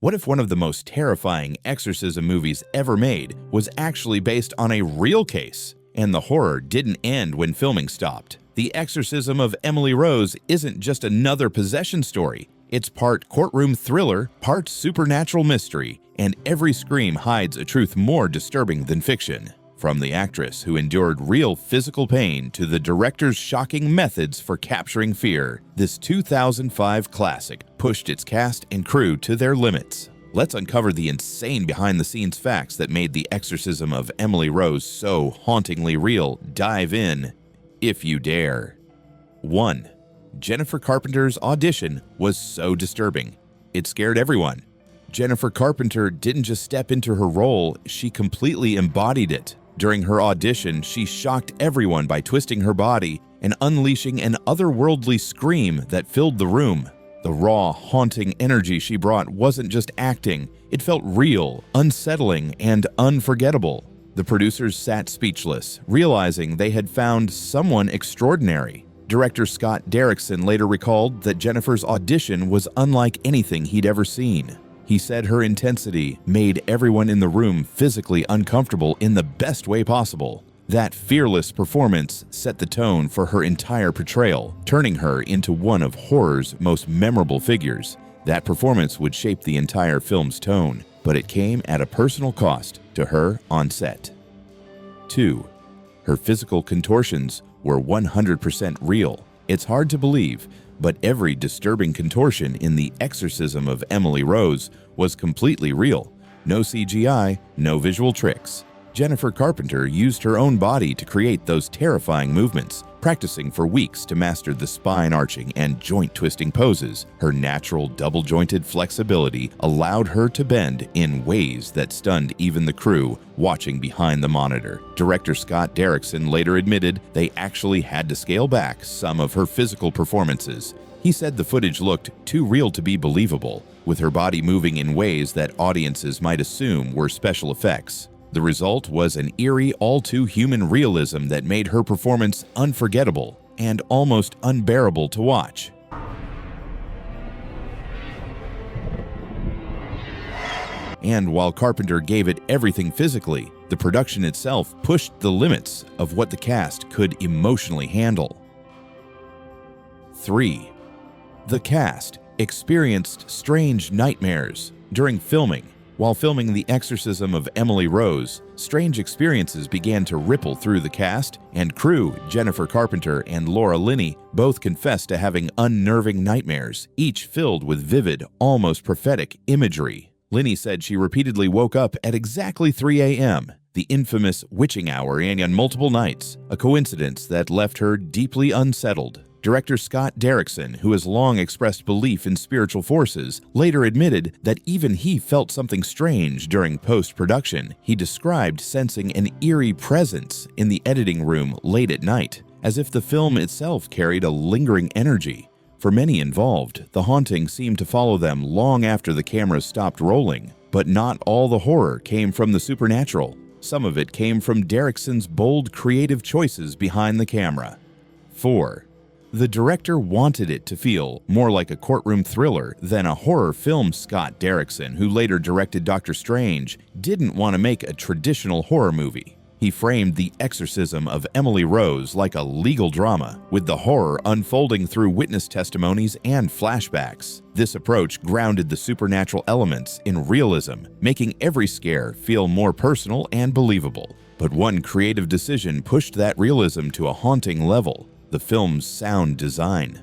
What if one of the most terrifying exorcism movies ever made was actually based on a real case? And the horror didn't end when filming stopped. The Exorcism of Emily Rose isn't just another possession story. It's part courtroom thriller, part supernatural mystery, and every scream hides a truth more disturbing than fiction. From the actress who endured real physical pain to the director's shocking methods for capturing fear, this 2005 classic pushed its cast and crew to their limits. Let's uncover the insane behind-the-scenes facts that made The Exorcism of Emily Rose so hauntingly real. Dive in, if you dare. 1. Jennifer Carpenter's audition was so disturbing. It scared everyone. Jennifer Carpenter didn't just step into her role, she completely embodied it. During her audition, she shocked everyone by twisting her body and unleashing an otherworldly scream that filled the room. The raw, haunting energy she brought wasn't just acting, it felt real, unsettling, and unforgettable. The producers sat speechless, realizing they had found someone extraordinary. Director Scott Derrickson later recalled that Jennifer's audition was unlike anything he'd ever seen. He said her intensity made everyone in the room physically uncomfortable in the best way possible. That fearless performance set the tone for her entire portrayal, turning her into one of horror's most memorable figures. That performance would shape the entire film's tone, but it came at a personal cost to her on set. 2. Her physical contortions were 100% real. It's hard to believe, but every disturbing contortion in The Exorcism of Emily Rose was completely real. No CGI, no visual tricks. Jennifer Carpenter used her own body to create those terrifying movements, practicing for weeks to master the spine-arching and joint-twisting poses. Her natural double-jointed flexibility allowed her to bend in ways that stunned even the crew watching behind the monitor. Director Scott Derrickson later admitted they actually had to scale back some of her physical performances. He said the footage looked too real to be believable, with her body moving in ways that audiences might assume were special effects. The result was an eerie, all-too-human realism that made her performance unforgettable and almost unbearable to watch. And while Carpenter gave it everything physically, the production itself pushed the limits of what the cast could emotionally handle. 3. The cast experienced strange nightmares during filming. While filming The Exorcism of Emily Rose, strange experiences began to ripple through the cast and crew. Jennifer Carpenter and Laura Linney both confessed to having unnerving nightmares, each filled with vivid, almost prophetic imagery. Linney said she repeatedly woke up at exactly 3 a.m., the infamous witching hour, and on multiple nights, a coincidence that left her deeply unsettled. Director Scott Derrickson, who has long expressed belief in spiritual forces, later admitted that even he felt something strange during post-production. He described sensing an eerie presence in the editing room late at night, as if the film itself carried a lingering energy. For many involved, the haunting seemed to follow them long after the cameras stopped rolling. But not all the horror came from the supernatural. Some of it came from Derrickson's bold, creative choices behind the camera. 4. The director wanted it to feel more like a courtroom thriller than a horror film. Scott Derrickson, who later directed Doctor Strange, didn't want to make a traditional horror movie. He framed The Exorcism of Emily Rose like a legal drama, with the horror unfolding through witness testimonies and flashbacks. This approach grounded the supernatural elements in realism, making every scare feel more personal and believable. But one creative decision pushed that realism to a haunting level: the film's sound design.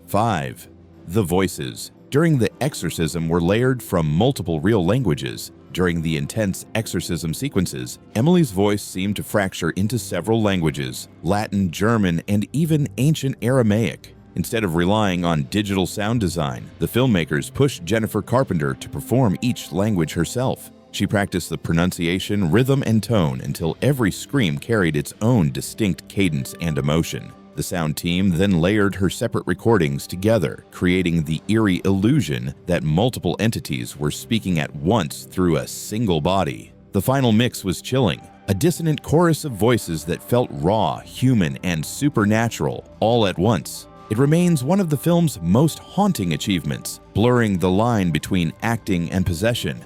5. The voices during The Exorcism were layered from multiple real languages. During the intense exorcism sequences, Emily's voice seemed to fracture into several languages: Latin, German, and even ancient Aramaic. Instead of relying on digital sound design, the filmmakers pushed Jennifer Carpenter to perform each language herself. She practiced the pronunciation, rhythm, and tone until every scream carried its own distinct cadence and emotion. The sound team then layered her separate recordings together, creating the eerie illusion that multiple entities were speaking at once through a single body. The final mix was chilling, a dissonant chorus of voices that felt raw, human, and supernatural all at once. It remains one of the film's most haunting achievements, blurring the line between acting and possession.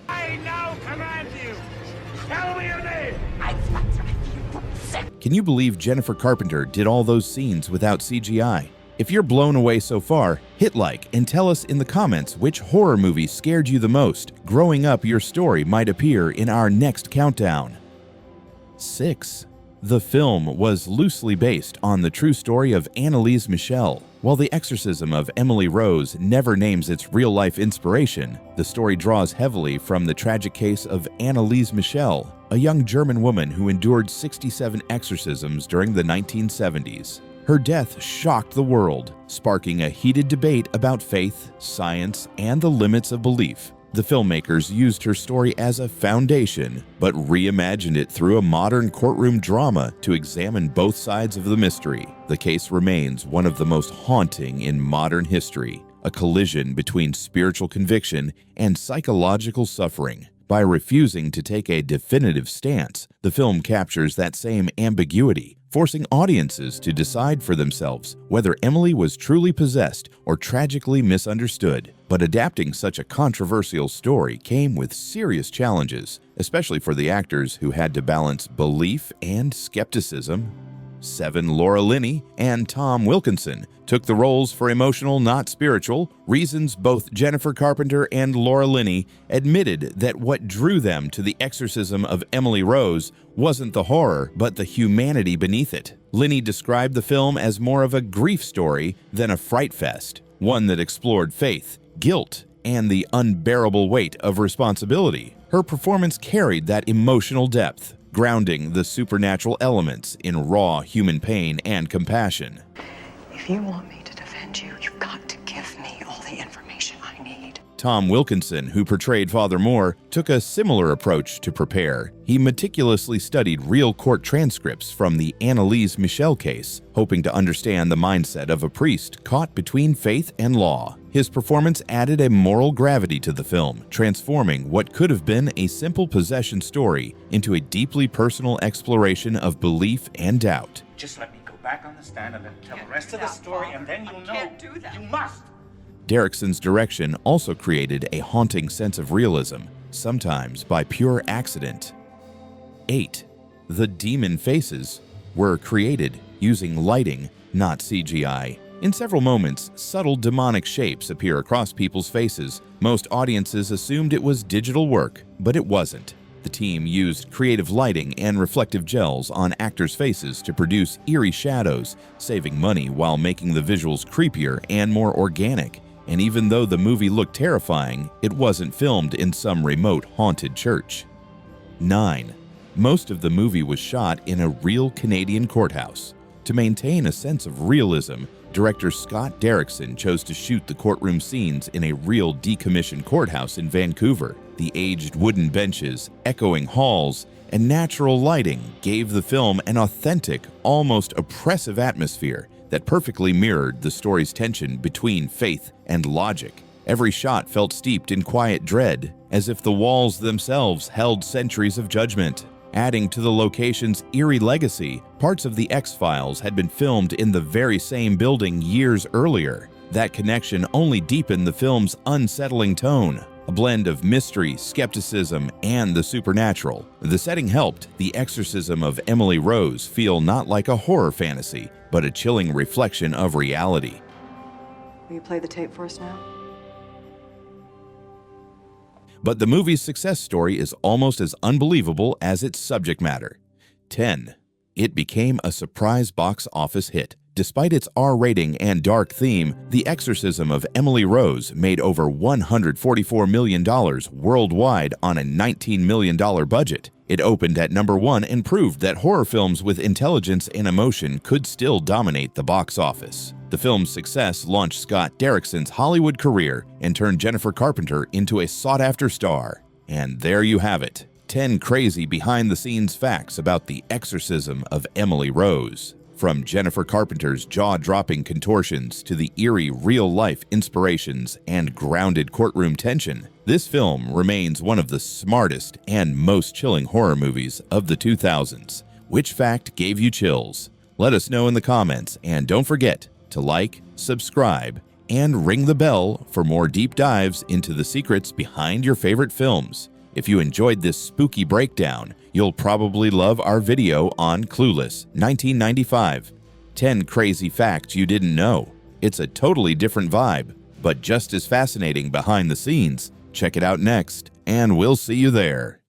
I now command you, tell me your name! Can you believe Jennifer Carpenter did all those scenes without CGI? If you're blown away so far, hit like and tell us in the comments which horror movie scared you the most. Growing up, your story might appear in our next countdown. 6. The film was loosely based on the true story of Anneliese Michel. While The Exorcism of Emily Rose never names its real-life inspiration, the story draws heavily from the tragic case of Anneliese Michel, a young German woman who endured 67 exorcisms during the 1970s. Her death shocked the world, sparking a heated debate about faith, science, and the limits of belief. The filmmakers used her story as a foundation, but reimagined it through a modern courtroom drama to examine both sides of the mystery. The case remains one of the most haunting in modern history, a collision between spiritual conviction and psychological suffering. By refusing to take a definitive stance, the film captures that same ambiguity, forcing audiences to decide for themselves whether Emily was truly possessed or tragically misunderstood. But adapting such a controversial story came with serious challenges, especially for the actors who had to balance belief and skepticism. 7. Laura Linney and Tom Wilkinson took the roles for emotional, not spiritual reasons. Both Jennifer Carpenter and Laura Linney admitted that what drew them to The Exorcism of Emily Rose wasn't the horror, but the humanity beneath it. Linney described the film as more of a grief story than a fright fest, one that explored faith, guilt, and the unbearable weight of responsibility. Her performance carried that emotional depth, grounding the supernatural elements in raw human pain and compassion. If you want me to defend you, you've got to give me all the information I need. Tom Wilkinson, who portrayed Father Moore, took a similar approach to prepare. He meticulously studied real court transcripts from the Anneliese Michel case, hoping to understand the mindset of a priest caught between faith and law. His performance added a moral gravity to the film, transforming what could have been a simple possession story into a deeply personal exploration of belief and doubt. Just let me go back on the stand and then tell the rest of the story, and then you'll know. Can't do that. You must! Derrickson's direction also created a haunting sense of realism, sometimes by pure accident. 8. The demon faces were created using lighting, not CGI. In several moments, subtle demonic shapes appear across people's faces. Most audiences assumed it was digital work, but it wasn't. The team used creative lighting and reflective gels on actors' faces to produce eerie shadows, saving money while making the visuals creepier and more organic. And even though the movie looked terrifying, it wasn't filmed in some remote haunted church. 9. Most of the movie was shot in a real Canadian courthouse. To maintain a sense of realism, director Scott Derrickson chose to shoot the courtroom scenes in a real decommissioned courthouse in Vancouver. The aged wooden benches, echoing halls, and natural lighting gave the film an authentic, almost oppressive atmosphere that perfectly mirrored the story's tension between faith and logic. Every shot felt steeped in quiet dread, as if the walls themselves held centuries of judgment. Adding to the location's eerie legacy, parts of The X-Files had been filmed in the very same building years earlier. That connection only deepened the film's unsettling tone, a blend of mystery, skepticism, and the supernatural. The setting helped The Exorcism of Emily Rose feel not like a horror fantasy, but a chilling reflection of reality. Will you play the tape for us now? But the movie's success story is almost as unbelievable as its subject matter. 10. It became a surprise box office hit. Despite its R rating and dark theme, The Exorcism of Emily Rose made over $144 million worldwide on a $19 million budget. It opened at number 1 and proved that horror films with intelligence and emotion could still dominate the box office. The film's success launched Scott Derrickson's Hollywood career and turned Jennifer Carpenter into a sought-after star. And there you have it, 10 crazy behind-the-scenes facts about The Exorcism of Emily Rose. From Jennifer Carpenter's jaw-dropping contortions to the eerie real-life inspirations and grounded courtroom tension, this film remains one of the smartest and most chilling horror movies of the 2000s. Which fact gave you chills? Let us know in the comments, and don't forget to like, subscribe, and ring the bell for more deep dives into the secrets behind your favorite films. If you enjoyed this spooky breakdown, you'll probably love our video on Clueless, 1995. 10 crazy facts you didn't know. It's a totally different vibe, but just as fascinating behind the scenes. Check it out next, and we'll see you there.